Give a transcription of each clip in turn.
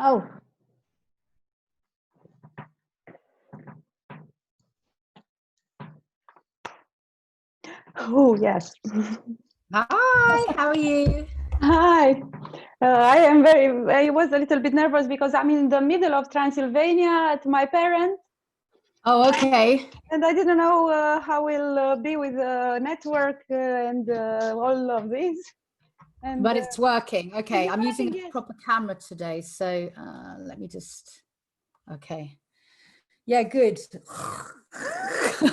Oh. Oh, yes. Hi, how are you? Hi. I was a little bit nervous because I'm in the middle of Transylvania at my parents. Oh, okay. And I didn't know how we'll be with the network and all of this. And, but it's working. Okay, I'm using a yes. proper camera today. So let me just, okay. Yeah, good.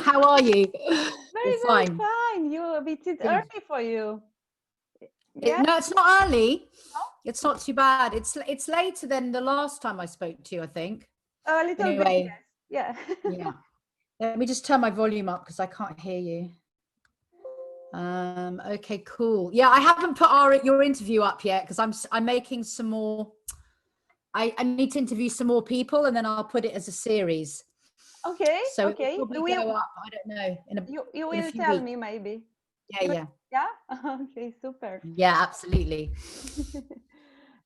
How are you? Very fine. It's early for you. Yeah? No, it's not early. No? It's not too bad. It's later than the last time I spoke to you, I think. A little bit, yes. Yeah. Yeah. Let me just turn my volume up because I can't hear you. Okay, cool. Yeah, I haven't put your interview up yet because I'm making some more. I need to interview some more people and then I'll put it as a series. Okay. So okay. It'll probably go up. I don't know. You will tell me maybe. Yeah. Yeah. Okay. Super. Yeah, absolutely.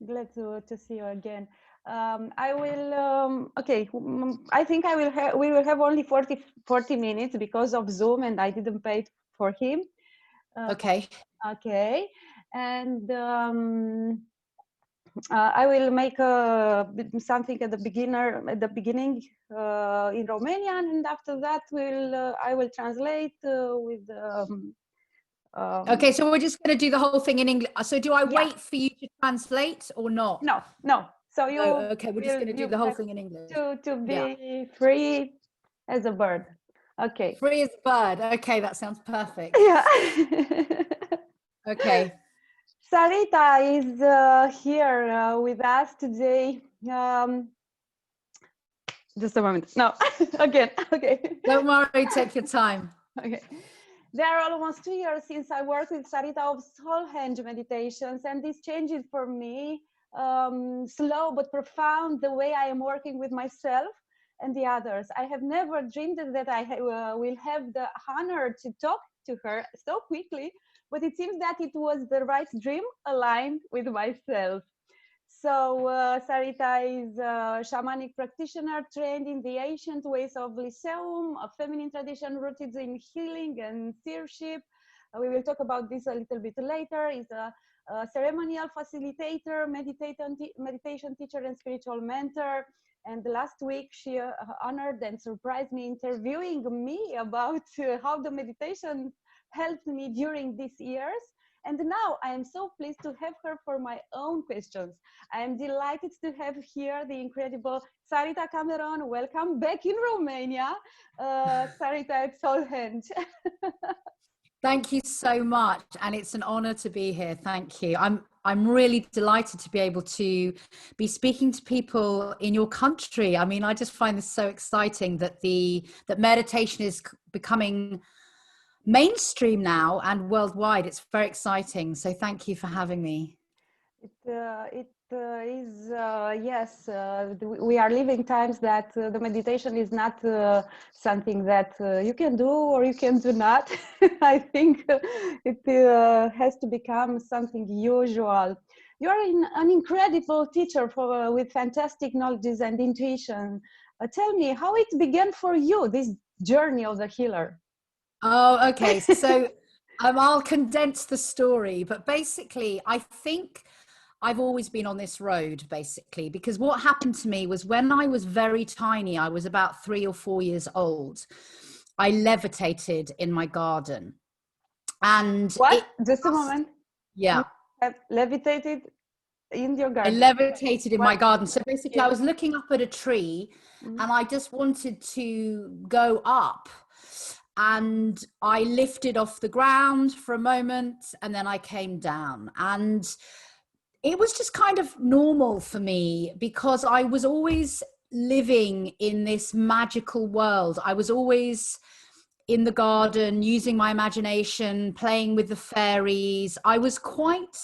Glad to see you again. I will. Okay. I think we will have only 40 minutes because of Zoom, and I didn't pay for him. Okay. Okay. And I will make something at the beginning in Romanian, and after that I will translate with. Okay, so we're just going to do the whole thing in English. So do I wait for you to translate or not? No. So you. Okay, we're just going to do the whole thing in English. To be free as a bird. Okay. Free as a bird. Okay, that sounds perfect. Yeah. Okay. Sarita is here with us today. Just a moment. No, again. Okay. Don't worry, take your time. Okay. There are almost 2 years since I worked with Sarita at SolHenge meditations, and this changed for me, slow but profound, the way I am working with myself and the others. I have never dreamed that I will have the honor to talk to her so quickly, but it seems that it was the right dream aligned with myself. So Sarita is a shamanic practitioner trained in the ancient ways of Lyceum, a feminine tradition rooted in healing and seership. We will talk about this a little bit later. Is a ceremonial facilitator, meditation teacher, and spiritual mentor. And last week, she honored and surprised me interviewing me about how the meditation helped me during these years. And now I am so pleased to have her for my own questions. I am delighted to have here the incredible Sarita Cameron. Welcome back in Romania, Sarita at SolHenge. Thank you so much, and it's an honor to be here. Thank you. I'm really delighted to be able to be speaking to people in your country. I mean, I just find this so exciting that that meditation is becoming mainstream now and worldwide. It's very exciting. So thank you for having me. It is, yes, we are living times that the meditation is not something that you can do or you can do not. I think it has to become something usual. You are an incredible teacher with fantastic knowledge and intuition. Tell me how it began for you, this journey of the healer. Oh, okay. So I'll condense the story, but basically, I think I've always been on this road, basically, because what happened to me was when I was very tiny, I was about 3 or 4 years old, I levitated in my garden. And what? Just a moment. Yeah. You have levitated in your garden? I levitated in my garden. So basically, I was looking up at a tree and I just wanted to go up. And I lifted off the ground for a moment and then I came down. And it was just kind of normal for me because I was always living in this magical world. I was always in the garden, using my imagination, playing with the fairies. I was quite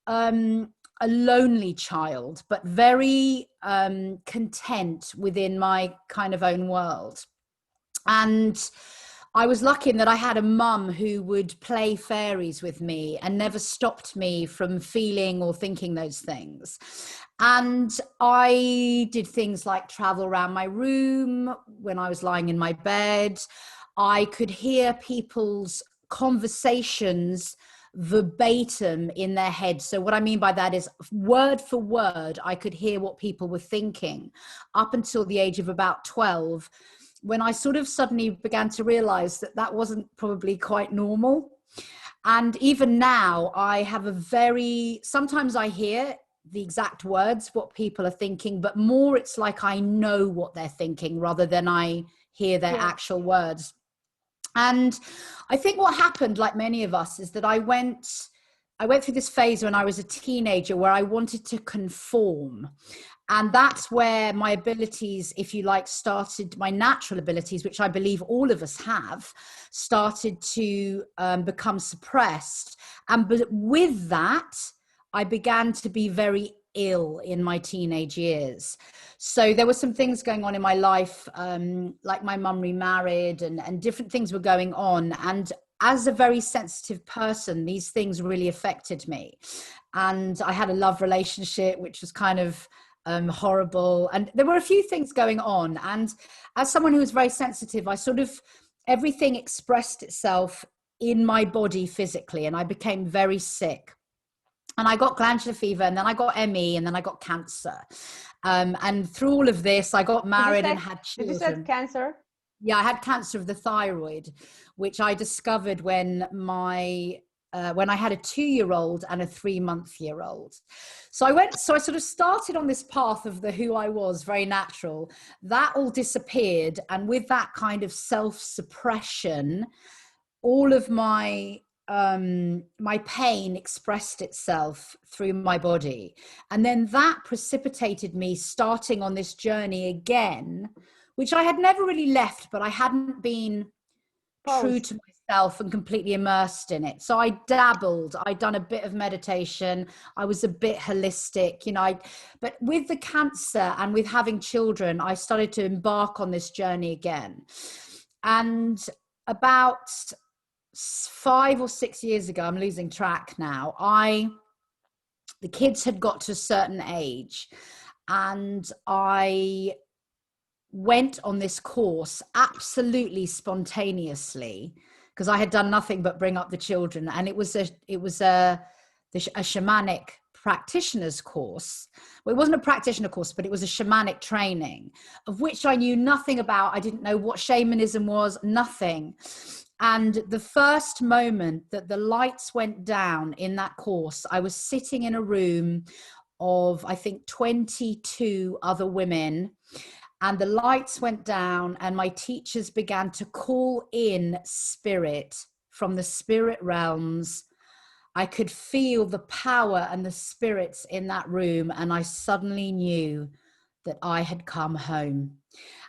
a lonely child, but very content within my kind of own world. And I was lucky in that I had a mum who would play fairies with me and never stopped me from feeling or thinking those things. And I did things like travel around my room when I was lying in my bed. I could hear people's conversations verbatim in their head. So what I mean by that is word for word, I could hear what people were thinking up until the age of about 12, when I sort of suddenly began to realize that that wasn't probably quite normal. And even now I have sometimes I hear the exact words, what people are thinking, but more it's like I know what they're thinking rather than I hear their actual words. And I think what happened, like many of us, is that I went through this phase when I was a teenager where I wanted to conform. And that's where my abilities, if you like, my natural abilities, which I believe all of us have, started to become suppressed. And with that, I began to be very ill in my teenage years. So there were some things going on in my life, like my mum remarried and different things were going on. And as a very sensitive person, these things really affected me. And I had a love relationship, which was kind of horrible. And there were a few things going on. And as someone who was very sensitive, everything expressed itself in my body physically. And I became very sick. And I got glandular fever, and then I got ME, and then I got cancer. And through all of this, I got married and had children. Did you say cancer? Yeah, I had cancer of the thyroid, which I discovered when I had a 2-year-old and a 3-month-year-old. So I sort of started on this path of who I was, very natural. That all disappeared. And with that kind of self-suppression, all of my pain expressed itself through my body. And then that precipitated me starting on this journey again, which I had never really left, but I hadn't been true to myself and completely immersed in it. So I dabbled, I'd done a bit of meditation. I was a bit holistic, but with the cancer and with having children, I started to embark on this journey again. And about 5 or 6 years ago, I'm losing track now, the kids had got to a certain age, and I went on this course absolutely spontaneously because I had done nothing but bring up the children. And it was a shamanic practitioner's course. Well, it wasn't a practitioner course, but it was a shamanic training, of which I knew nothing about. I didn't know what shamanism was, nothing. And the first moment that the lights went down in that course, I was sitting in a room of, I think, 22 other women, and the lights went down and my teachers began to call in spirit from the spirit realms. I could feel the power and the spirits in that room, and I suddenly knew that I had come home.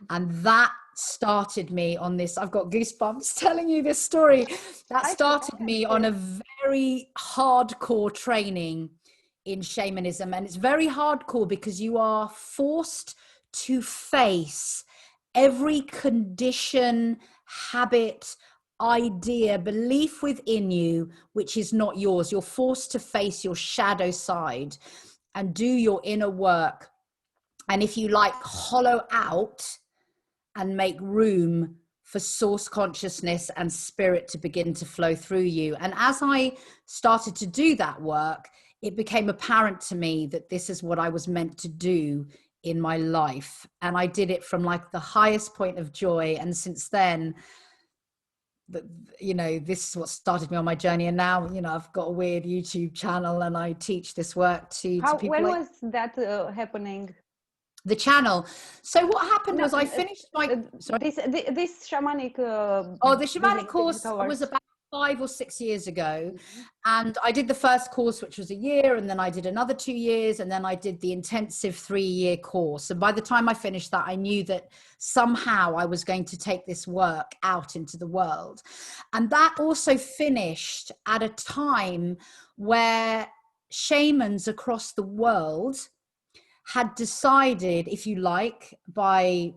And that started me on this. I've got goosebumps telling you this story. That started me on a very hardcore training in shamanism. And it's very hardcore because you are forced to face every condition, habit, idea, belief within you, which is not yours. You're forced to face your shadow side and do your inner work. And if you like, hollow out and make room for source consciousness and spirit to begin to flow through you. And as I started to do that work, it became apparent to me that this is what I was meant to do in my life. And I did it from like the highest point of joy. And since then, this is what started me on my journey. And now, I've got a weird YouTube channel and I teach this work to people. When was that happening? The channel. So what happened was I finished my this shamanic the shamanic course was about 5 or 6 years ago. And I did the first course, which was a year, and then I did another 2 years, and then I did the intensive 3-year course. And by the time I finished that, I knew that somehow I was going to take this work out into the world. And that also finished at a time where shamans across the world had decided, if you like, by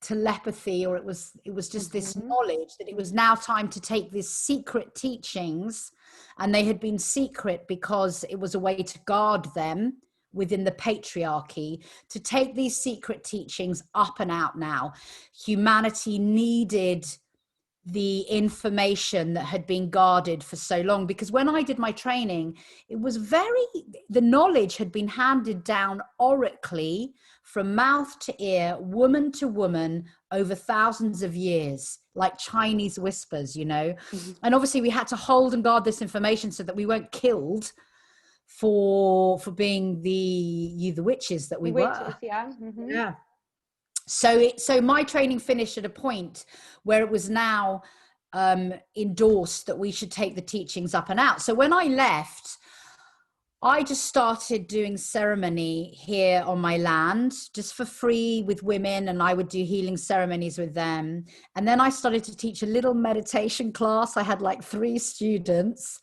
telepathy, or it was just this knowledge that it was now time to take these secret teachings, and they had been secret because it was a way to guard them within the patriarchy, to take these secret teachings up and out now. Humanity needed the information that had been guarded for so long, because when I did my training, it was the knowledge had been handed down orally from mouth to ear, woman to woman, over thousands of years, like Chinese whispers, you know. And obviously we had to hold and guard this information so that we weren't killed for being the witches that we were. Yeah. So my training finished at a point where it was now endorsed that we should take the teachings up and out. So when I left, I just started doing ceremony here on my land, just for free with women, and I would do healing ceremonies with them. And then I started to teach a little meditation class. I had like 3 students.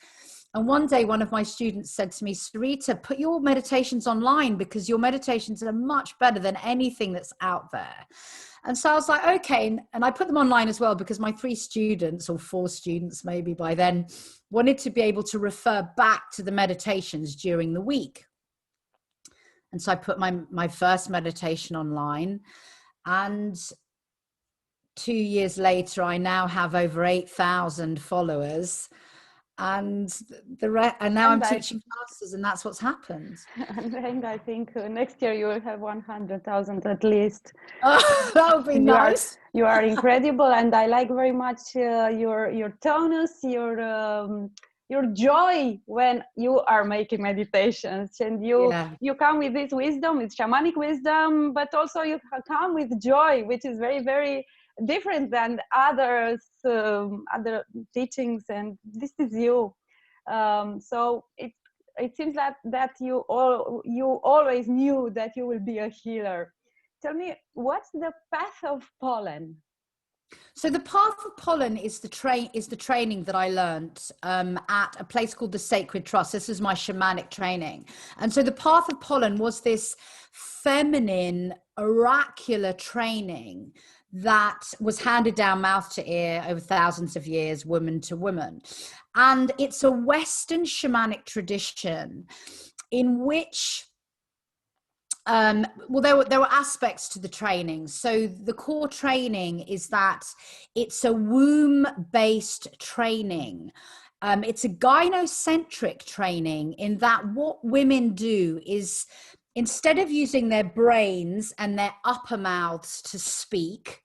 And one day, one of my students said to me, Sarita, put your meditations online, because your meditations are much better than anything that's out there. And so I was like, okay. And I put them online as well, because my 3 students, or 4 students maybe by then, wanted to be able to refer back to the meditations during the week. And so I put my first meditation online. And 2 years later, I now have over 8,000 followers. And now I'm teaching classes, and that's what's happened. And I think next year you will have 100,000 at least. Oh, that would be nice. You are incredible, and I like very much your tonus, your joy when you are making meditations, and you come with this wisdom, with shamanic wisdom, but also you come with joy, which is very, very different than other teachings, and this is you. So it seems that you always knew that you will be a healer. Tell me, what's the path of pollen? So the path of pollen is the training that I learned at a place called the Sacred Trust. This is my shamanic training. And so the path of pollen was this feminine oracular training that was handed down mouth to ear over thousands of years, woman to woman. And it's a Western shamanic tradition in which there were aspects to the training. So the core training is that it's a womb-based training. It's a gynocentric training, in that what women do is, instead of using their brains and their upper mouths to speak,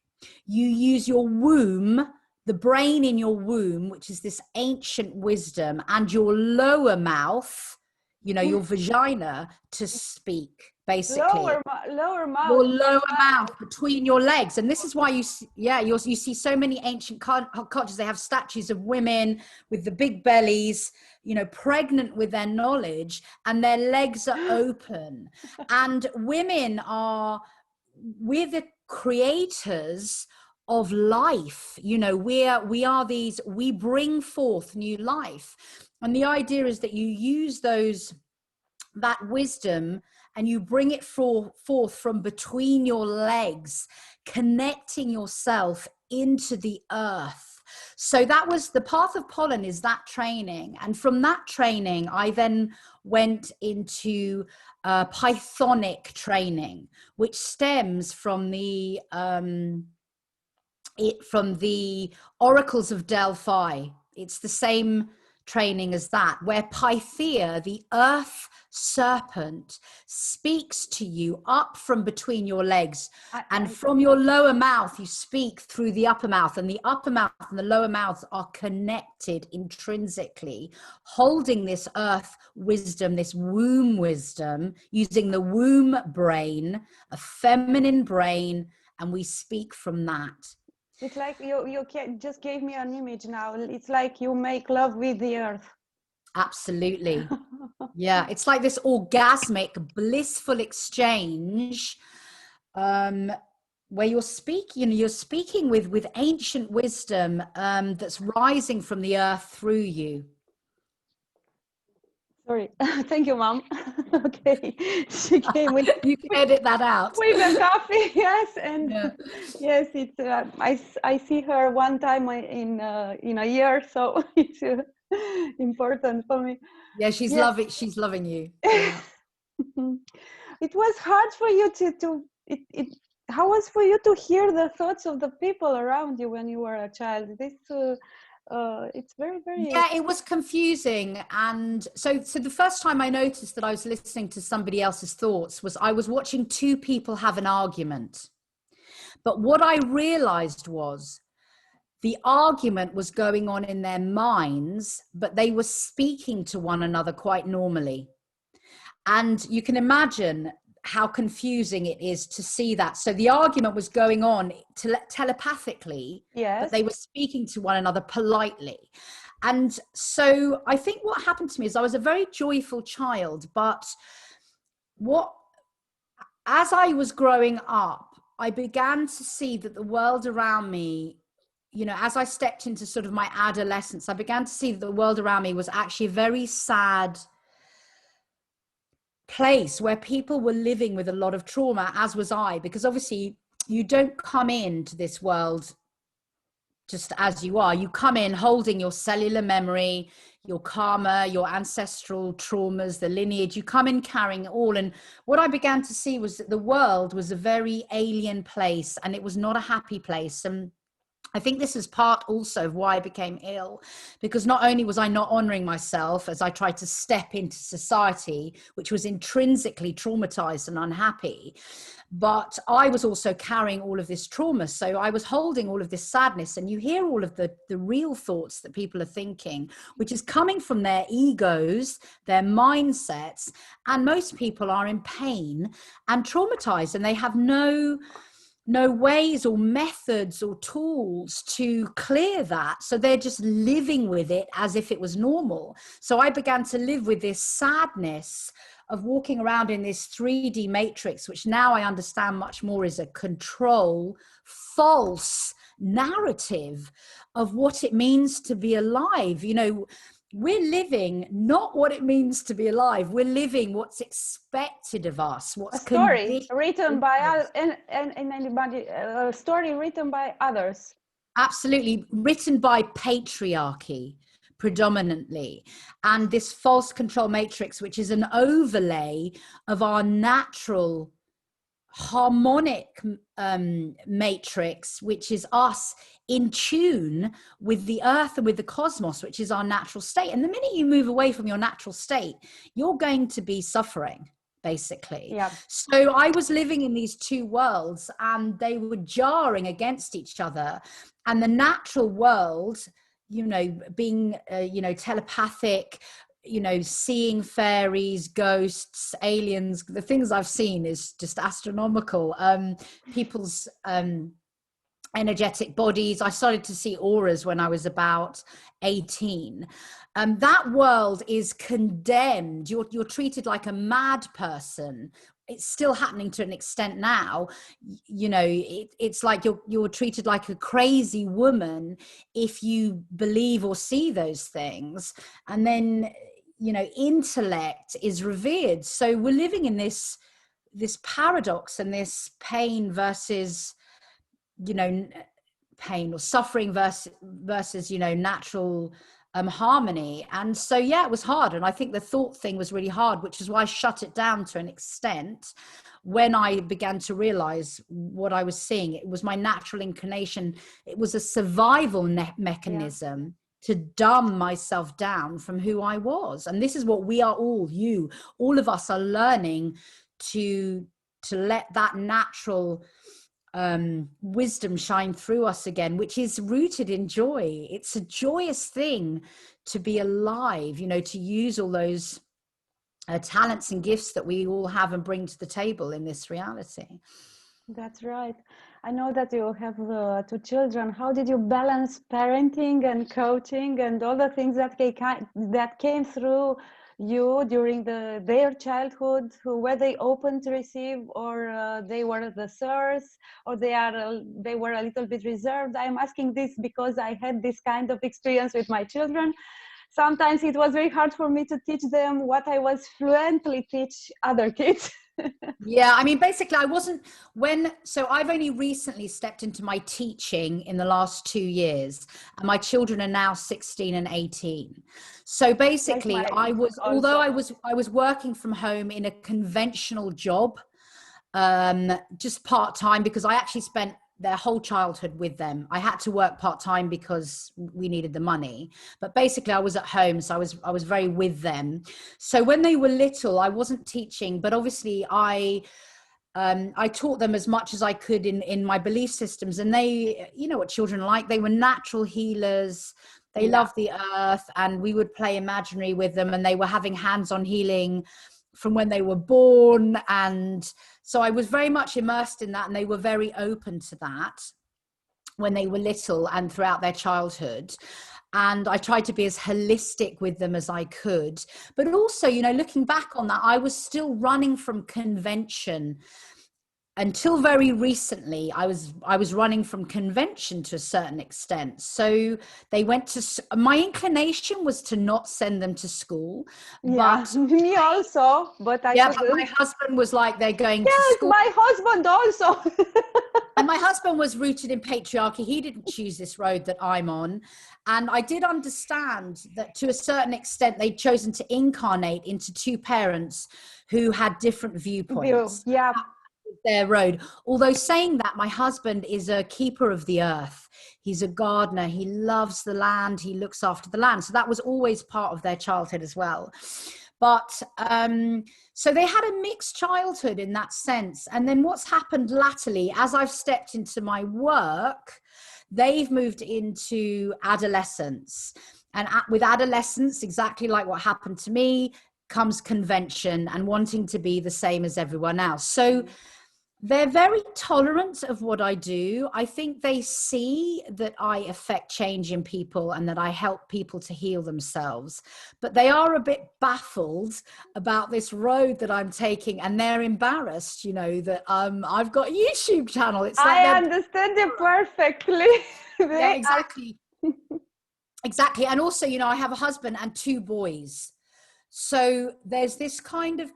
you use your womb, the brain in your womb, which is this ancient wisdom, and your lower mouth, you know, your vagina, to speak, basically. Lower mouth. Your lower mouth between your legs. And this is why you see so many ancient cultures. They have statues of women with the big bellies, you know, pregnant with their knowledge, and their legs are open. And we're the creators of life. You know, we bring forth new life. And the idea is that you use that wisdom, and you bring it forth from between your legs, connecting yourself into the earth. So that was the path of pollen, is that training. And from that training, I then went into Pythonic training, which stems from the oracles of Delphi. It's the same training as that, where Pythia, the earth serpent, speaks to you up from between your legs, and from your lower mouth you speak through the upper mouth, and the upper mouth and the lower mouths are connected intrinsically, holding this earth wisdom, this womb wisdom, using the womb brain, a feminine brain, and we speak from that. It's like you just gave me an image now. It's like you make love with the earth. Absolutely. Yeah, it's like this orgasmic, blissful exchange where you're speaking with ancient wisdom that's rising from the earth through you. Sorry. Thank you, Mom. Okay. She came with You can edit that out. with a coffee, yes, and Yeah. yes, it's I see her one time in a year, so it's important for me. Yeah, she's Yes. loving you. Yeah. It was hard for you how was for you to hear the thoughts of the people around you when you were a child? This it's very, very Yeah, it was confusing. And so the first time I noticed that I was listening to somebody else's thoughts was I was watching two people have an argument. But what I realized was the argument was going on in their minds, but they were speaking to one another quite normally. And you can imagine how confusing it is to see that. So the argument was going on telepathically, yes, but they were speaking to one another politely. And so I think what happened to me is I was a very joyful child, but as I was growing up, I began to see that the world around me, you know, as I stepped into sort of my adolescence, I began to see that the world around me was actually a very sad place where people were living with a lot of trauma, as was I, because obviously you don't come into this world just as you are. You come in holding your cellular memory, your karma, your ancestral traumas, the lineage. You come in carrying it all. And what I began to see was that the world was a very alien place, and it was not a happy place. And I think this is part also of why I became ill, because not only was I not honoring myself as I tried to step into society, which was intrinsically traumatized and unhappy, but I was also carrying all of this trauma. So I was holding all of this sadness, and you hear all of the real thoughts that people are thinking, which is coming from their egos, their mindsets. And most people are in pain and traumatized, and they have no ways or methods or tools to clear that. So they're just living with it as if it was normal. So I began to live with this sadness of walking around in this 3D matrix, which now I understand much more is a control, false narrative of what it means to be alive. You know, we're living not what it means to be alive. We're living what's expected of us. What's a story written by a story written by others. Absolutely, written by patriarchy predominantly, and this false control matrix, which is an overlay of our natural harmonic matrix, which is us in tune with the earth and with the cosmos, which is our natural state. And the minute you move away from your natural state, you're going to be suffering, basically. Yeah. So I was living in these two worlds, and they were jarring against each other. And the natural world, you know, being you know, telepathic, you know, seeing fairies, ghosts, aliens, the things I've seen is just astronomical. People's energetic bodies. I started to see auras when I was about 18. That world is condemned. You're treated like a mad person. It's still happening to an extent now. You know, it's like you're treated like a crazy woman if you believe or see those things. And then, you know, intellect is revered. So we're living in this paradox, and this pain versus, you know, pain or suffering versus, you know, natural harmony. And so, yeah, it was hard. And I think the thought thing was really hard, which is why I shut it down to an extent when I began to realize what I was seeing. It was my natural inclination. It was a survival mechanism to dumb myself down from who I was. And this is what we are all of us are learning to let that natural wisdom shine through us again, which is rooted in joy. It's a joyous thing to be alive, you know, to use all those talents and gifts that we all have and bring to the table in this reality. That's right. I know that you have 2 children. How did you balance parenting and coaching and all the things that came through you during their childhood? Were they open to receive, or they were the sirs, or they were a little bit reserved? I'm asking this because I had this kind of experience with my children. sometimes it was very hard for me to teach them what I was fluently teach other kids. Yeah, I mean, basically so I've only recently stepped into my teaching in the last 2 years, and my children are now 16 and 18. So basically although I was working from home in a conventional job, just part-time, because I actually spent their whole childhood with them. I had to work part-time because we needed the money, but basically I was at home, so I was very with them. So when they were little, I wasn't teaching, but obviously I taught them as much as I could in my belief systems. And they, you know what children are like, they were natural healers. They loved the earth, and we would play imaginary with them, and they were having hands-on healing from when they were born. And so I was very much immersed in that, and they were very open to that when they were little and throughout their childhood. And I tried to be as holistic with them as I could. But also, you know, looking back on that, I was still running from convention. Until very recently, I was running from convention to a certain extent. So they went to, my inclination was to not send them to school. Yeah, but me also, but I couldn't. But my husband was like, they're going to school. My husband also. And my husband was rooted in patriarchy. He didn't choose this road that I'm on. And I did understand that to a certain extent, they'd chosen to incarnate into two parents who had different viewpoints. Yeah. Their road. Although saying that, my husband is a keeper of the earth. He's a gardener. He loves the land. He looks after the land. So that was always part of their childhood as well. But so they had a mixed childhood in that sense. And then what's happened latterly, as I've stepped into my work, they've moved into adolescence. And with adolescence, exactly like what happened to me, comes convention and wanting to be the same as everyone else. So they're very tolerant of what I do. I think they see that I affect change in people and that I help people to heal themselves. But they are a bit baffled about this road that I'm taking, and they're embarrassed, you know, that I've got a YouTube channel. It's like I understand you perfectly. Yeah, exactly. Exactly. And also, you know, I have a husband and 2 boys. So there's this kind of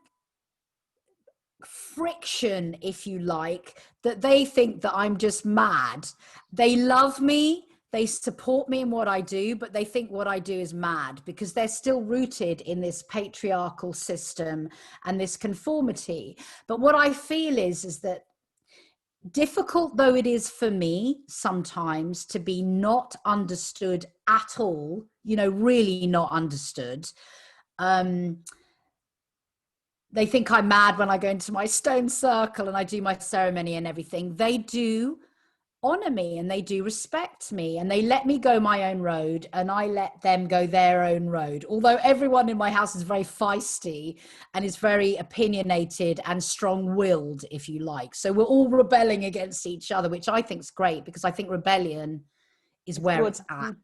friction, if you like, that they think that I'm just mad. They love me, they support me in what I do, but they think what I do is mad because they're still rooted in this patriarchal system and this conformity. But what I feel is that difficult though it is for me sometimes to be not understood at all, you know, really not understood. They think I'm mad when I go into my stone circle and I do my ceremony and everything. They do honor me and they do respect me and they let me go my own road and I let them go their own road. Although everyone in my house is very feisty and is very opinionated and strong-willed, if you like. So we're all rebelling against each other, which I think is great because I think rebellion is where it's at,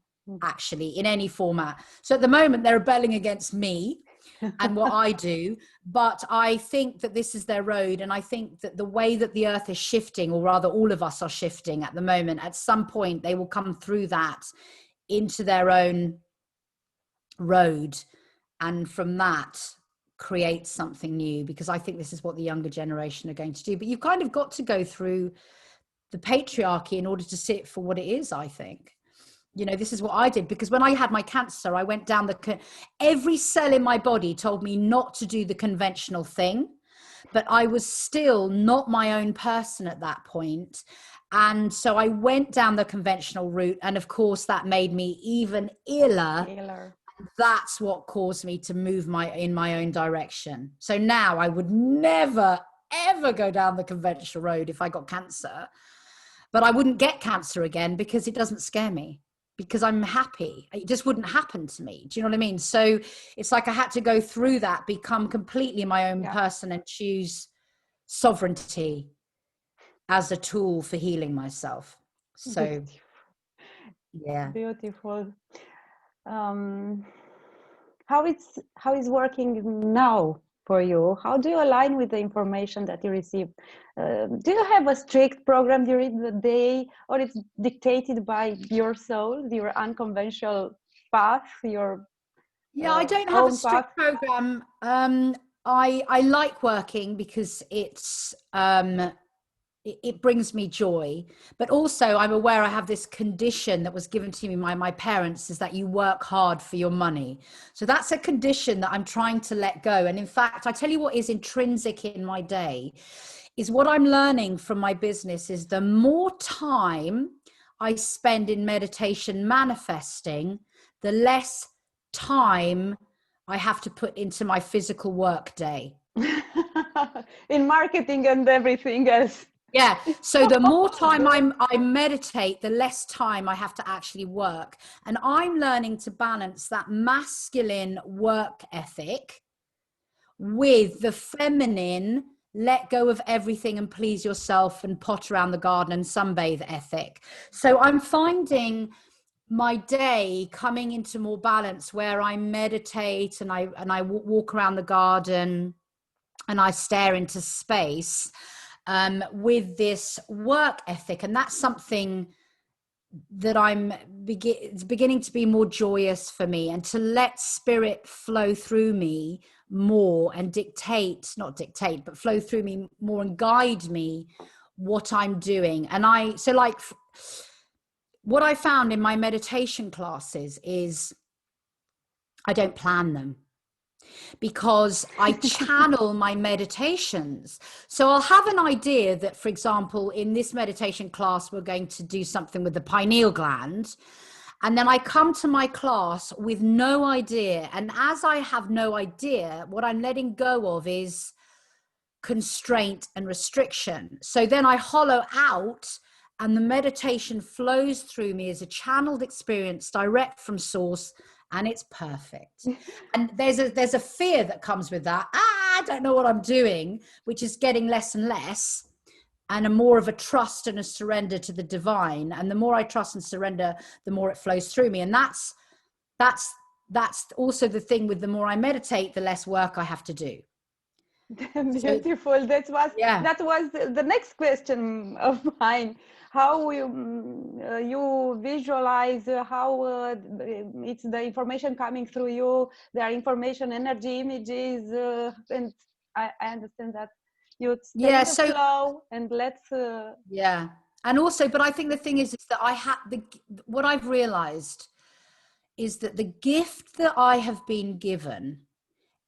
actually, in any format. So at the moment, they're rebelling against me and what I do, but I think that this is their road. And I think that the way that the earth is shifting, or rather all of us are shifting at the moment, at some point they will come through that into their own road. And from that create something new, because I think this is what the younger generation are going to do. But you've kind of got to go through the patriarchy in order to see it for what it is, I think. You know, this is what I did, because when I had my cancer, I went down every cell in my body told me not to do the conventional thing, but I was still not my own person at that point. And so I went down the conventional route. And of course, that made me even iller. That's what caused me to move in my own direction. So now I would never, ever go down the conventional road if I got cancer. But I wouldn't get cancer again because it doesn't scare me. Because I'm happy. It just wouldn't happen to me. Do you know what I mean? So it's like I had to go through that, become completely my own person and choose sovereignty as a tool for healing myself. So, Beautiful. How is working now for you? How do you align with the information that you receive? Do you have a strict program during the day, or it's dictated by your soul, your unconventional path, your Yeah, I don't have a strict program. I like working because it brings me joy, but also I'm aware I have this condition that was given to me by my parents, is that you work hard for your money. So that's a condition that I'm trying to let go. And in fact, I tell you what is intrinsic in my day is what I'm learning from my business is the more time I spend in meditation manifesting, the less time I have to put into my physical work day. In marketing and everything else. Yeah. So the more time I meditate, the less time I have to actually work. And I'm learning to balance that masculine work ethic with the feminine let go of everything and please yourself and pot around the garden and sunbathe ethic. So I'm finding my day coming into more balance where I meditate and I walk around the garden and I stare into space with this work ethic. And that's something that I'm beginning to be more joyous for me, and to let spirit flow through me more and flow through me more and guide me what I'm doing. And what I found in my meditation classes is I don't plan them, because I channel my meditations. So I'll have an idea that, for example, in this meditation class, we're going to do something with the pineal gland. And then I come to my class with no idea. And as I have no idea, what I'm letting go of is constraint and restriction. So then I hollow out, and the meditation flows through me as a channeled experience direct from source. And it's perfect. And there's a fear that comes with that. I don't know what I'm doing, which is getting less and less, and a more of a trust and a surrender to the divine. And the more I trust and surrender, the more it flows through me. And that's also the thing with the more I meditate, the less work I have to do. Beautiful. That was the next question of mine. How you visualize how it's the information coming through you, there are information, energy, images, and I understand that you stay in the flow and let's and also, but I think the thing is that what I've realized is that the gift that I have been given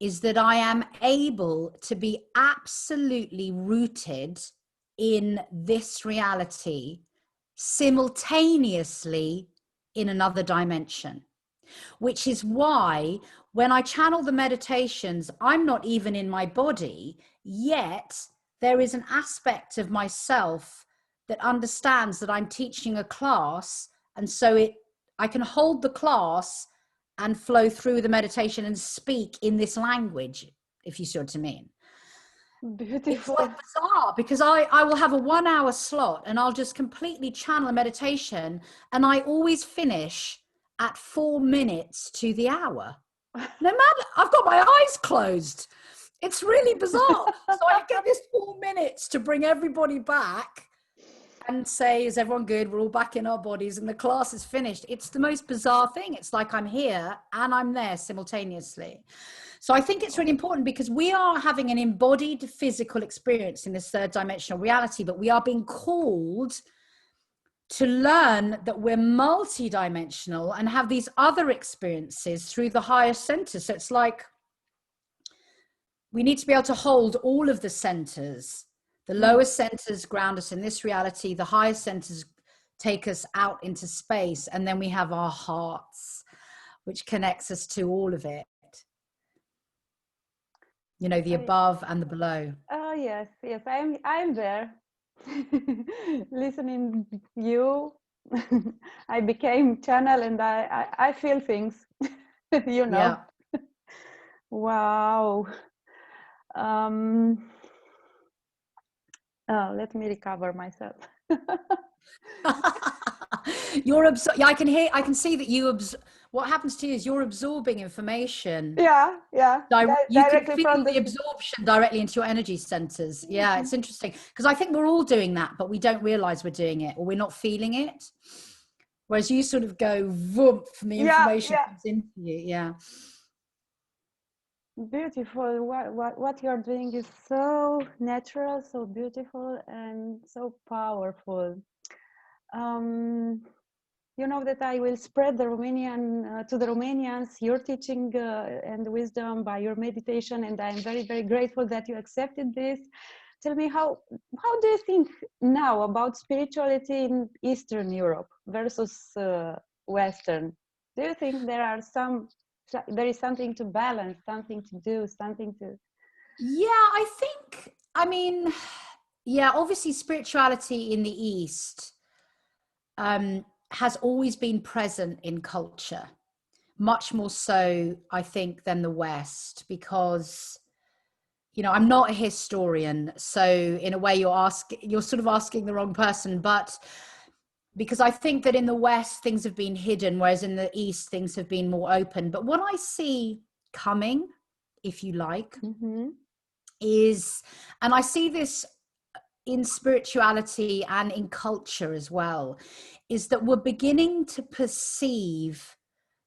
is that I am able to be absolutely rooted in this reality simultaneously in another dimension, which is why when I channel the meditations, I'm not even in my body, yet there is an aspect of myself that understands that I'm teaching a class, and so I can hold the class and flow through the meditation and speak in this language, if you see what I mean. Beautiful. It's like bizarre, because I will have a 1 hour slot and I'll just completely channel a meditation, and I always finish at 4 minutes to the hour. No matter, I've got my eyes closed. It's really bizarre. So I get this 4 minutes to bring everybody back and say, is everyone good? We're all back in our bodies and the class is finished. It's the most bizarre thing. It's like I'm here and I'm there simultaneously. So I think it's really important, because we are having an embodied physical experience in this third dimensional reality, but we are being called to learn that we're multidimensional and have these other experiences through the higher centers. So it's like we need to be able to hold all of the centers. The lower centers ground us in this reality. The higher centers take us out into space. And then we have our hearts, which connects us to all of it. You know, the above and the below. Oh, yes. I'm there. Listening you, I became channel, and I feel things, you know. Yeah. Wow. Let me recover myself. I can see that you what happens to you is you're absorbing information. Yeah. You can feel the absorption directly into your energy centers. Yeah, it's interesting, because I think we're all doing that, but we don't realize we're doing it, or we're not feeling it. Whereas you sort of go, whoop, and the information comes into you. Yeah. Beautiful. What you're doing is so natural, so beautiful, and so powerful. You know that I will spread the Romanian to the Romanians your teaching and wisdom by your meditation, and I'm very, very grateful that you accepted this. Tell me, how do you think now about spirituality in Eastern Europe versus Western? Do you think there is something to balance, something to do, something to... Yeah, obviously spirituality in the East has always been present in culture, much more so, I think, than the West, because, you know, I'm not a historian. So in a way you're sort of asking the wrong person, but because I think that in the West, things have been hidden, whereas in the East, things have been more open. But what I see coming, if you like, is, and I see this in spirituality and in culture as well, is that we're beginning to perceive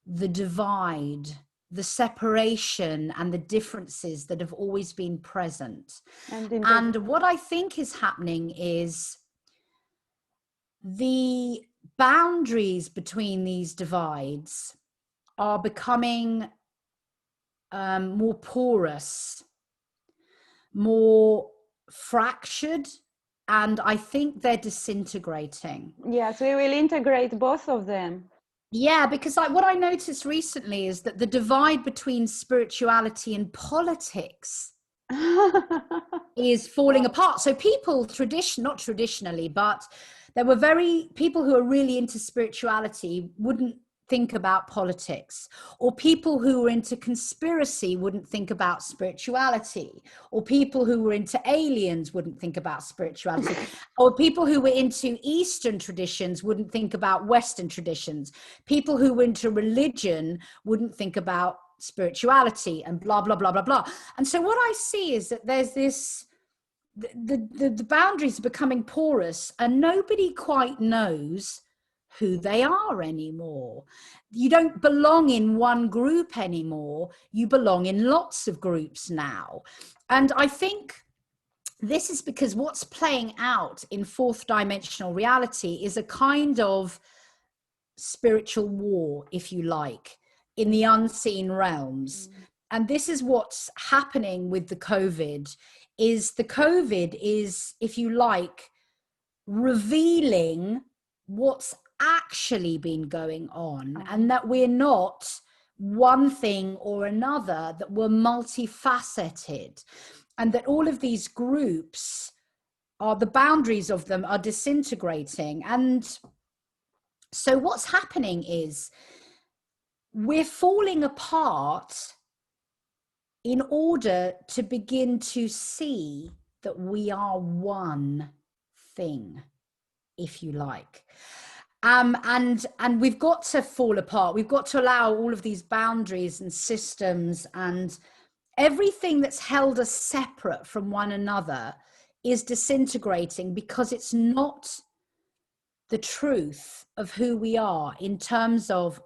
the divide, the separation and the differences that have always been present. And what I think is happening is the boundaries between these divides are becoming more porous, more fractured, and I think they're disintegrating. Yes, we will integrate both of them. Yeah, because what I noticed recently is that the divide between spirituality and politics is falling apart. So people not traditionally, but there were people who are really into spirituality wouldn't think about politics, or people who were into conspiracy wouldn't think about spirituality, or people who were into aliens wouldn't think about spirituality, or people who were into Eastern traditions wouldn't think about Western traditions. People who were into religion wouldn't think about spirituality, and blah, blah, blah, blah, blah. And so what I see is that there's this, the boundaries are becoming porous, and nobody quite knows who they are anymore. You don't belong in one group anymore. You belong in lots of groups now. And I think this is because what's playing out in fourth dimensional reality is a kind of spiritual war, if you like, in the unseen realms. And this is what's happening with the COVID is, if you like, revealing what's actually been going on, and that we're not one thing or another, that we're multifaceted, and that all of these groups the boundaries of them are disintegrating. And so what's happening is we're falling apart in order to begin to see that we are one thing, if you like. And we've got to fall apart. We've got to allow all of these boundaries and systems, and everything that's held us separate from one another is disintegrating, because it's not the truth of who we are in terms of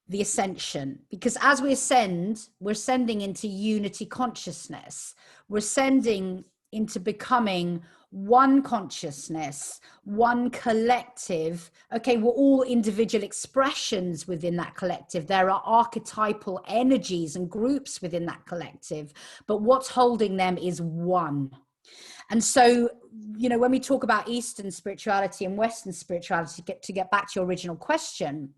the ascension. Because as we ascend, we're ascending into unity consciousness. We're ascending into becoming one consciousness, one collective. Okay, we're all individual expressions within that collective. There are archetypal energies and groups within that collective, but what's holding them is one. And so, you know, when we talk about Eastern spirituality and Western spirituality, to get back to your original question,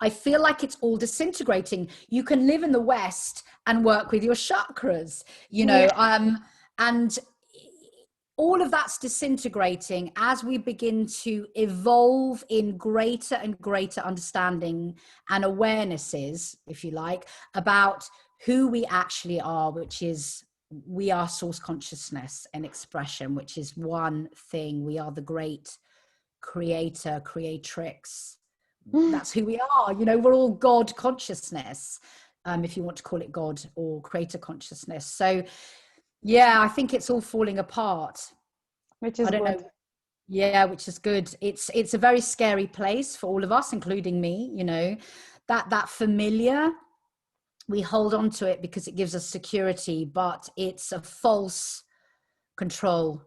I feel like it's all disintegrating. You can live in the West and work with your chakras, you know, and all of that's disintegrating as we begin to evolve in greater and greater understanding and awarenesses, if you like, about who we actually are, which is, we are source consciousness and expression, which is one thing. We are the great creator, creatrix. That's who we are. You know, we're all God consciousness, if you want to call it God or creator consciousness. So yeah, I think it's all falling apart. Which is good. Yeah, which is good. It's a very scary place for all of us, including me, you know, that familiar we hold on to it because it gives us security, but it's a false control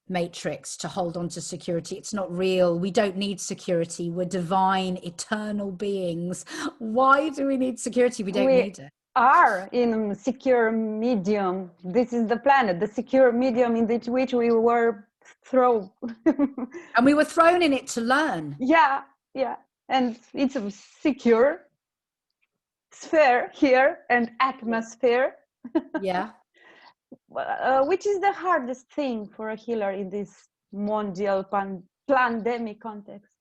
matrix to hold on to security. It's not real. We don't need security. We're divine, eternal beings. Why do we need security? We don't need it. Are in secure medium. This is the planet, the secure medium in which we were thrown. And we were thrown in it to learn. Yeah. And it's a secure sphere here and atmosphere. Yeah. Which is the hardest thing for a healer in this mondial pandemic context?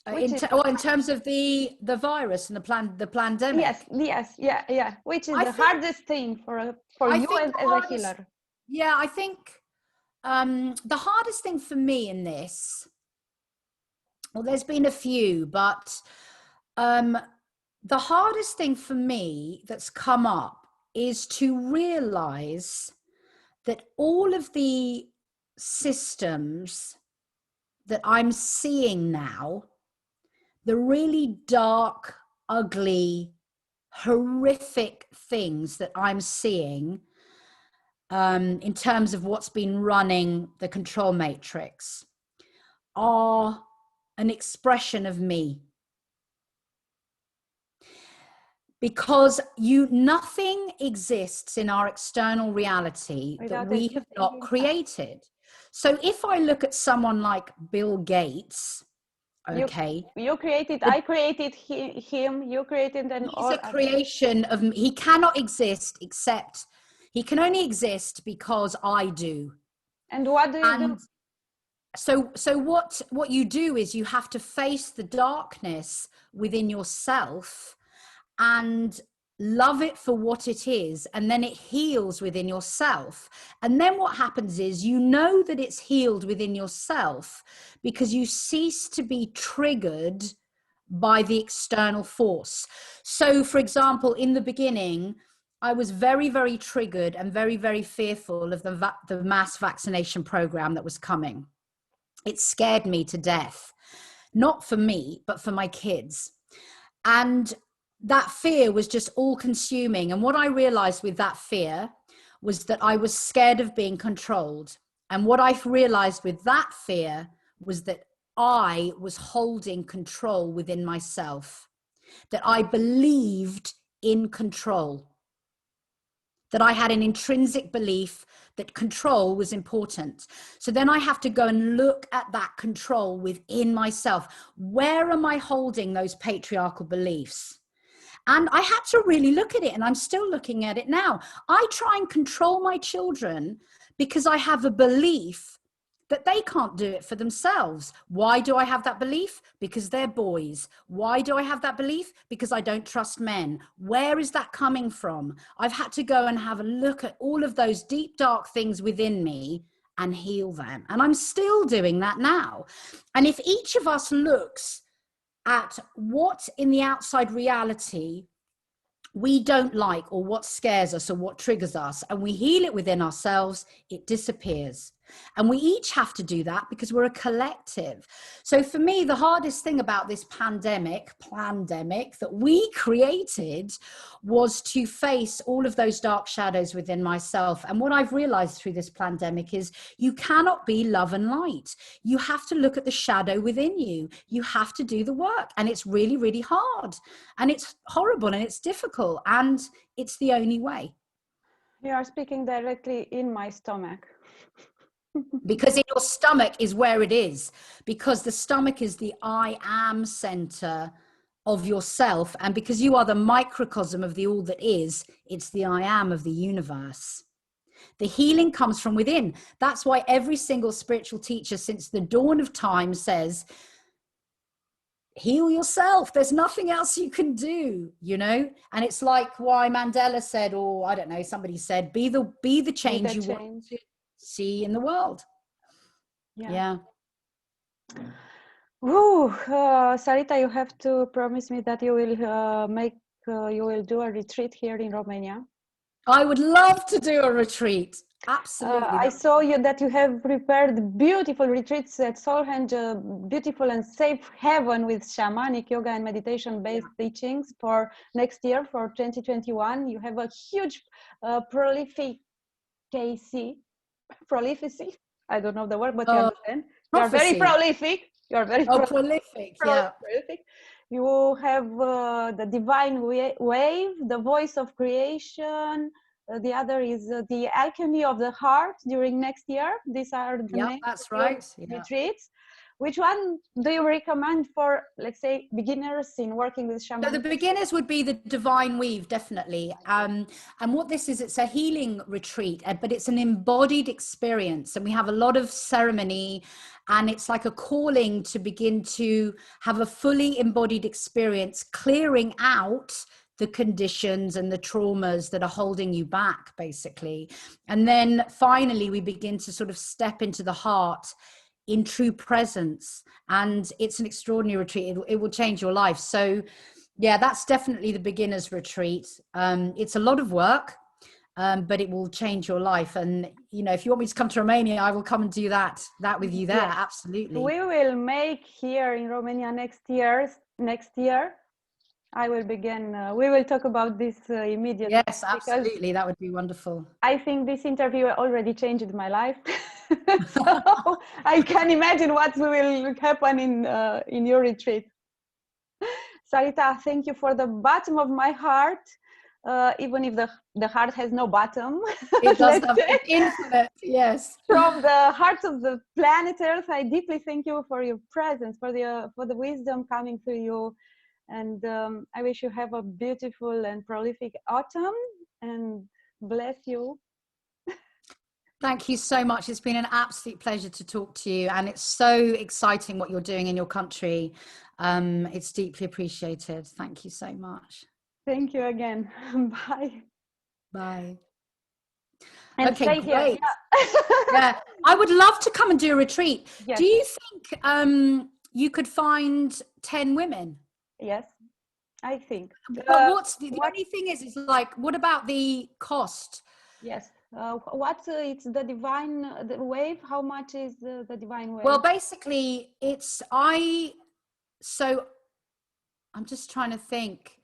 In terms of the virus and the pandemic. Yes, yeah. Which is the hardest thing for you as a healer? Yeah, I think the hardest thing for me in this, well, there's been a few, but the hardest thing for me that's come up is to realize that all of the systems that I'm seeing now, the really dark, ugly, horrific things that I'm seeing in terms of what's been running the control matrix are an expression of me. Because nothing exists in our external reality that we have not created. So if I look at someone like Bill Gates, okay, you created, I created him, you created an he's a creation of, he cannot exist except, he can only exist because I do. And what do you do? So what you do is you have to face the darkness within yourself and love it for what it is, and then it heals within yourself. And then what happens is you know that it's healed within yourself because you cease to be triggered by the external force. So for example, in the beginning, I was very, very triggered and very, very fearful of the mass vaccination program that was coming. It scared me to death, not for me, but for my kids. And that fear was just all consuming. And what I realized with that fear was that I was scared of being controlled. And what I realized with that fear was that I was holding control within myself, that I believed in control, that I had an intrinsic belief that control was important. So then I have to go and look at that control within myself. Where am I holding those patriarchal beliefs? And I had to really look at it, and I'm still looking at it now. I try and control my children because I have a belief that they can't do it for themselves. Why do I have that belief? Because they're boys. Why do I have that belief? Because I don't trust men. Where is that coming from? I've had to go and have a look at all of those deep, dark things within me and heal them. And I'm still doing that now. And if each of us looks at what in the outside reality we don't like, or what scares us, or what triggers us, and we heal it within ourselves, it disappears. And we each have to do that because we're a collective. So for me, the hardest thing about this pandemic that we created was to face all of those dark shadows within myself. And what I've realized through this pandemic is you cannot be love and light. You have to look at the shadow within you. You have to do the work. And it's really, really hard. And it's horrible and it's difficult. And it's the only way. You are speaking directly in my stomach. Because in your stomach is where it is, because the stomach is the I am center of yourself. And because you are the microcosm of the all that is, it's the I am of the universe. The healing comes from within. That's why every single spiritual teacher since the dawn of time says, heal yourself. There's nothing else you can do, you know? And it's like why Mandela said, or I don't know, somebody said, be the change you want to see in the world. Yeah. Ooh, Sarita, you have to promise me that you will do a retreat here in Romania. I would love to do a retreat. Absolutely. I saw that you have prepared beautiful retreats at SolHenge, beautiful and safe heaven with shamanic yoga and meditation based teachings for next year, for 2021. You have a huge prolificacy. I don't know the word, but you understand. You are very prolific. You are very prolific. Prolific. You have the divine wave, the voice of creation. The other is the alchemy of the heart during next year. These are the main retreats. Which one do you recommend for, let's say, beginners in working with shaman? So the beginners would be the divine weave, definitely. And what this is, it's a healing retreat, but it's an embodied experience. And we have a lot of ceremony, and it's like a calling to begin to have a fully embodied experience, clearing out the conditions and the traumas that are holding you back, basically. And then finally, we begin to sort of step into the heart in true presence. And it's an extraordinary retreat. It will change your life. So yeah, that's definitely the beginner's retreat. It's a lot of work, but it will change your life. And, you know, if you want me to come to Romania, I will come and do that with you there. Yeah. Absolutely. We will make here in Romania next year. I will begin. We will talk about this immediately. Yes, absolutely. That would be wonderful. I think this interview already changed my life. So I can imagine what will happen in your retreat. Sarita, thank you for the bottom of my heart. Even if the heart has no bottom. It does have infinite, yes. From the heart of the planet Earth, I deeply thank you for your presence, for the wisdom coming through you. And I wish you have a beautiful and prolific autumn, and bless you. Thank you so much. It's been an absolute pleasure to talk to you, and it's so exciting what you're doing in your country. It's deeply appreciated. Thank you so much. Thank you again. Bye. Bye. And okay, great. Yeah. I would love to come and do a retreat. Yes. Do you think you could find 10 women? Yes, I think. But what's the only thing is like, what about the cost? Yes. It's the divine wave? How much is the divine wave? Well, basically, so I'm just trying to think.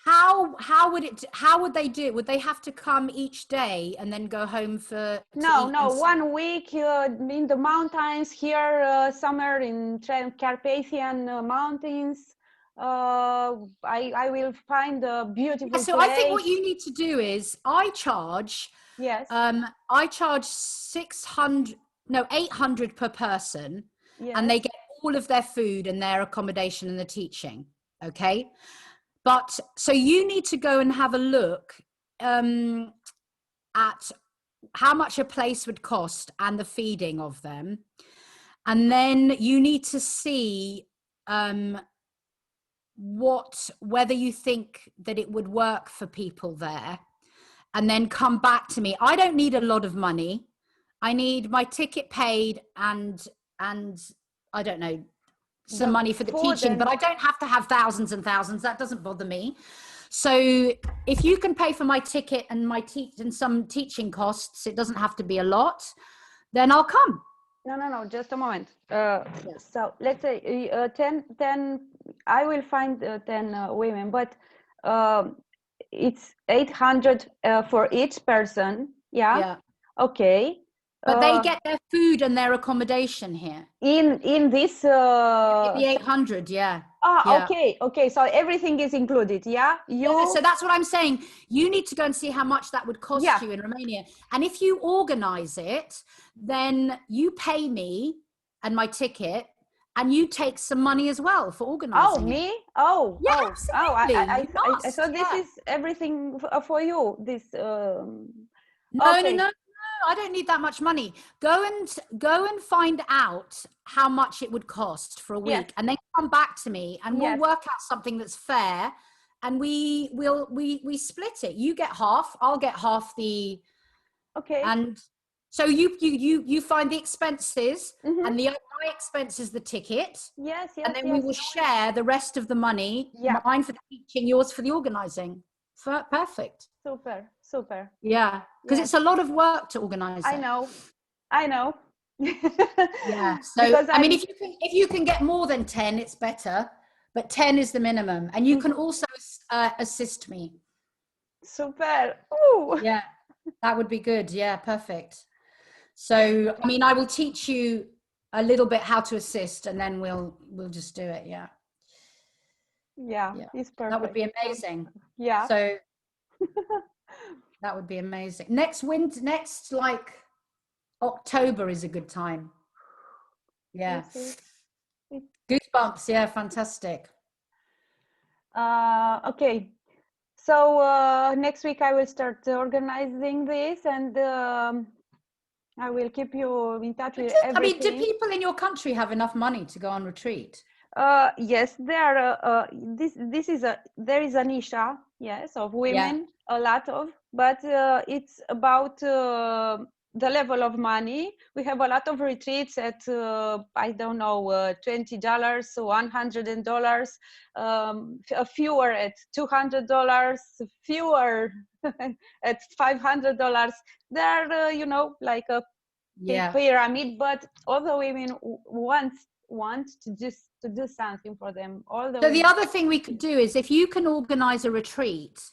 How would they do it? Would they have to come each day and then go home for No, 1 week in the mountains here, somewhere in Carpathian mountains. I will find a beautiful so place. I think what you need to do is I charge 800 per person. Yes. And they get all of their food and their accommodation and the teaching. Okay. But so you need to go and have a look at how much a place would cost and the feeding of them. And then you need to see whether you think that it would work for people there, and then come back to me. I don't need a lot of money. I need my ticket paid and I don't know, some money for the teaching, but I don't have to have thousands and thousands. That doesn't bother me. So if you can pay for my ticket and and some teaching costs, it doesn't have to be a lot, then I'll come. No, just a moment. So let's say 10, I will find 10 women, but it's 800 for each person. Yeah. Okay. But they get their food and their accommodation here. In this... the 800, yeah. Okay. So everything is included, yeah? So that's what I'm saying. You need to go and see how much that would cost you in Romania. And if you organize it, then you pay me and my ticket, and you take some money as well for organizing. Oh, me? Yeah, absolutely. So this is everything for you? This... No. I don't need that much money. Go and find out how much it would cost for a week, and then come back to me, and we'll work out something that's fair, and we split it. You get half, I'll get half the. Okay. And so you find the expenses, and my expense is the ticket. Yes. And then we will share the rest of the money. Yeah. Mine for the teaching, yours for the organizing. perfect. Super, super. Yeah, because it's a lot of work to organize. I know. Yeah. So Because I mean, if you can get more than 10, it's better. But 10 is the minimum, and you can also assist me. Super. Ooh. Yeah, that would be good. Yeah, perfect. So I mean, I will teach you a little bit how to assist, and then we'll just do it. Yeah. Yeah, it's perfect. That would be amazing. Yeah. So that would be amazing. Next like October is a good time. Yeah. Goosebumps. Yeah, fantastic. Okay. So next week I will start organizing this, and I will keep you in touch with everything. I mean, do people in your country have enough money to go on retreat? Yes, there are. There is a niche, yes, of women, a lot of, but it's about the level of money. We have a lot of retreats at I don't know, $20, $100, a fewer at $200, fewer at $500. They're you know, like a pyramid, but all the women want to do something for them. So the other thing we could do is, if you can organize a retreat,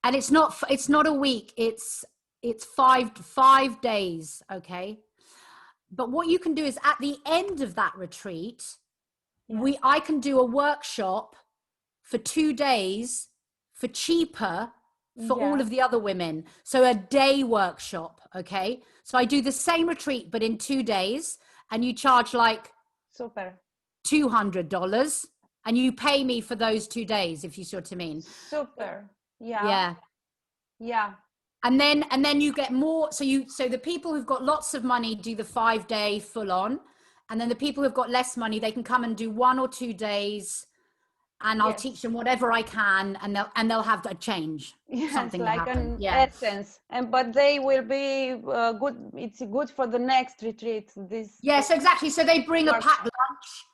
and it's not a week, it's 5 days, okay? But what you can do is, at the end of that retreat, I can do a workshop for 2 days for cheaper for all of the other women. So a day workshop, okay? So I do the same retreat, but in 2 days, and you charge like $200, and you pay me for those 2 days, if you see what I mean. Super. Yeah. And then you get more. So the people who've got lots of money do the 5-day full on, and then the people who've got less money, they can come and do 1 or 2 days, and I'll teach them whatever I can, and they'll have a change. Something like happen. an essence, but they will be good. It's good for the next retreat. Yes, exactly. So they bring a packed lunch,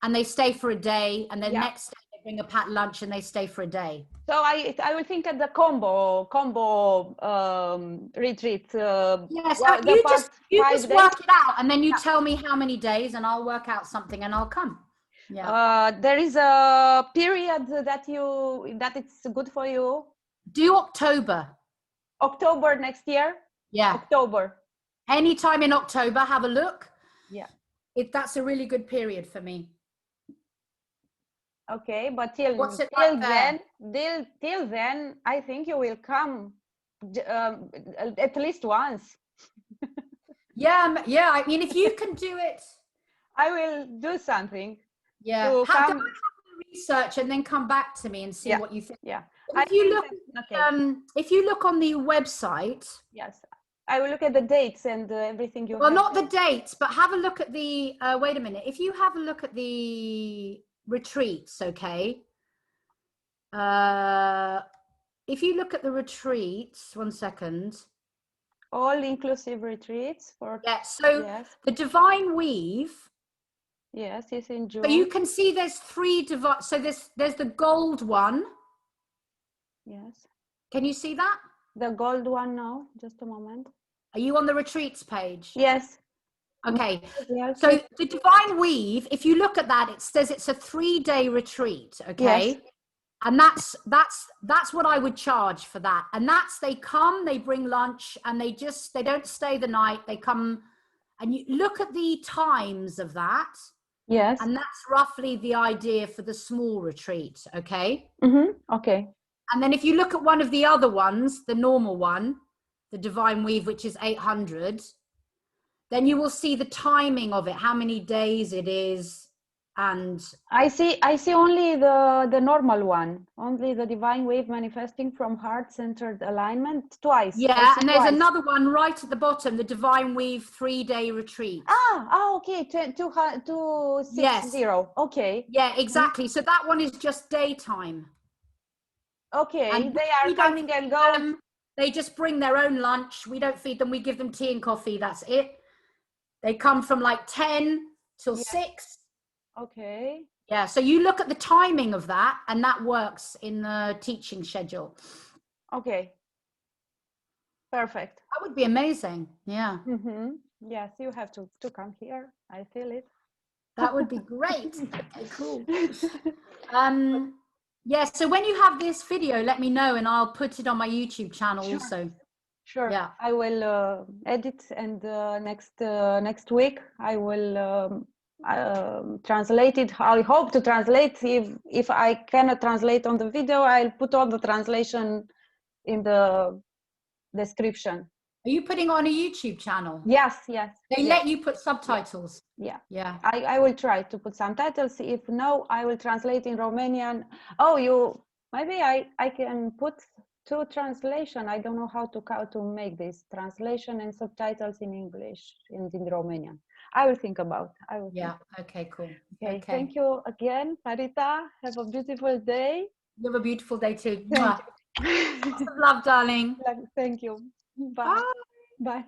and they stay for a day, and then next day they bring a packed lunch and they stay for a day. So I will think at the combo retreat. Yes, you just work it out, and then you tell me how many days, and I'll work out something, and I'll come. There is a period that it's good for you. Do October next year. October. Anytime in October, have a look. That's a really good period for me. Okay, but till then, I think you will come at least once. Yeah. I mean, if you can do it, I will do something. Yeah. Have research and then come back to me and see what you think. If you look on the website. Yes. I will look at the dates and everything you have. Well, not the dates, but have a look at the, wait a minute. If you have a look at the retreats, okay? If you look at the retreats, 1 second. All-inclusive retreats. The Divine Weave. Yes, it's in June. So you can see there's 3 so there's the gold one. Yes. Can you see that? The gold one now, just a moment. Are you on the retreats page? Yes. Okay. So the Divine Weave, if you look at that, it says it's a 3-day retreat, okay? Yes. And that's what I would charge for that. And they come, they bring lunch, and they don't stay the night. They come, and you look at the times of that. Yes. And that's roughly the idea for the small retreat, okay? Okay. And then if you look at one of the other ones, the normal one, the Divine Weave, which is 800, then you will see the timing of it, how many days it is. And I see only the normal one, only the Divine Weave manifesting from heart-centered alignment twice. Yeah, and there's another one right at the bottom, the Divine Weave 3-day retreat. Okay, 260. Okay. Yeah, exactly. So that one is just daytime. Okay, and they are coming and going. They just bring their own lunch. We don't feed them. We give them tea and coffee. That's it. They come from like 10 till 6. Okay. Yeah, so you look at the timing of that, and that works in the teaching schedule. Okay. Perfect. That would be amazing. Yeah. Yes, you have to come here. I feel it. That would be great. Okay, cool. Yeah, so when you have this video, let me know and I'll put it on my YouTube channel also. Sure. Yeah. I will edit, and next week I will translate it. I hope to translate. If I cannot translate on the video, I'll put all the translation in the description. Are you putting on a YouTube channel? Yes. They let you put subtitles? Yeah. I will try to put subtitles. If no, I will translate in Romanian. Oh, maybe I can put 2 translation. I don't know how to make this translation and subtitles in English and in Romanian. I will think about. Okay, cool. Okay. Thank you again, Sarita. Have a beautiful day. You have a beautiful day too. Thank you. Lots of love, darling. Thank you. Bye. Bye. Bye.